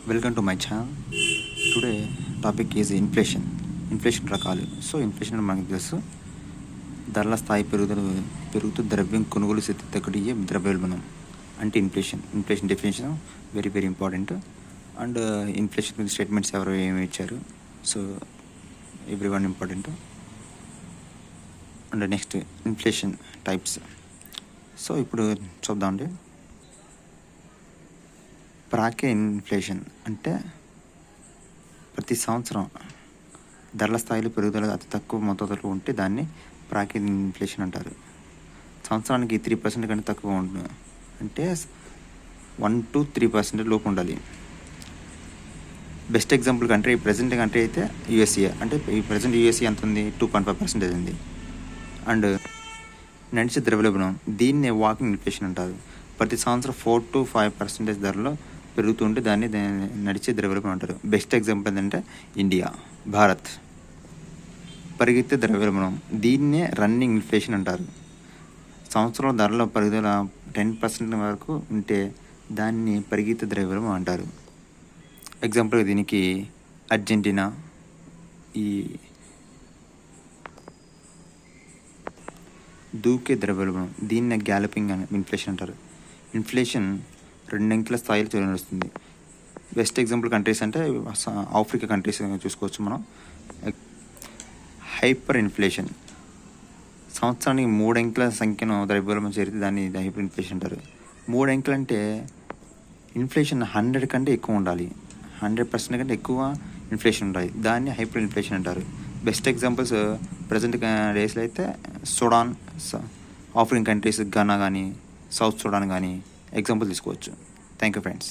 Welcome to my channel. Today topic is inflation రకాలు. So inflation మనకు తెలుసు, ధరల స్థాయి పెరుగుతూ ద్రవ్యం కొనుగోలు శక్తి తగ్గడియే ద్రవ్యోల్బణం అంటే inflation definition very very important. And inflation statements ఎవరు ఏమి ఇచ్చారు, so every one important. And next inflation types. So ఇప్పుడు చూద్దామండి. ప్రాకే ఇన్ఫ్లేషన్ అంటే ప్రతి సంవత్సరం ధరల స్థాయిలో పెరుగుదల అతి తక్కువ మొత్తంలో ఉంటే దాన్ని ప్రాకే ఇన్ఫ్లేషన్ అంటారు. సంవత్సరానికి 3% కంటే తక్కువ ఉంటుంది, అంటే 1 to 3% లోపు ఉండాలి. Best example country present country అయితే యూఎస్ఏ. అంటే ఈ ప్రజెంట్ యూఎస్ఏ ఎంత ఉంది, 2.5% ఉంది. అండ్ నడిచే ద్రవ్యోల్బణం, దీన్ని వాకింగ్ ఇన్ఫ్లేషన్ అంటారు. ప్రతి సంవత్సరం 4 to 5% ధరలో పెరుగుతుంటే దాన్ని నడిచే ద్రవ్యోల్బణం అంటారు. బెస్ట్ ఎగ్జాంపుల్ ఏంటంటే ఇండియా, భారత్. పరిగెత్తే ద్రవ్యోల్బణం, దీన్నే రన్నింగ్ ఇన్ఫ్లేషన్ అంటారు. సంవత్సరం ధరలో పెరుగుదల 10% వరకు ఉంటే దాన్ని పరిగెత్తే ద్రవ్యోల్బణం అంటారు. ఎగ్జాంపుల్ దీనికి అర్జెంటీనా, ఈ దూకే ద్రవ్యోల్బణం, దీన్నే గ్యాలపింగ్ ఇన్ఫ్లేషన్ అంటారు. ఇన్ఫ్లేషన్ 2 అంకెల స్థాయిలో నడుస్తుంది. బెస్ట్ ఎగ్జాంపుల్ కంట్రీస్ అంటే ఆఫ్రికా కంట్రీస్ చూసుకోవచ్చు మనం. హైపర్ ఇన్ఫ్లేషన్, సంవత్సరానికి 3 అంకెల సంఖ్యను ద్రవ్యోల్బణం చేరితే దాన్ని హైపర్ ఇన్ఫ్లేషన్ అంటారు. 3 అంకెలు అంటే ఇన్ఫ్లేషన్ 100 కంటే ఎక్కువ ఉండాలి, 100% కంటే ఎక్కువ ఇన్ఫ్లేషన్ ఉండాలి, దాన్ని హైపర్ ఇన్ఫ్లేషన్ అంటారు. బెస్ట్ ఎగ్జాంపుల్స్ ప్రజెంట్ డేస్లో అయితే సుడాన్, ఆఫ్రికన్ కంట్రీస్ ఘనా కానీ, సౌత్ సుడాన్ కానీ ఎగ్జాంపుల్ తీసుకోవచ్చు. Thank you friends.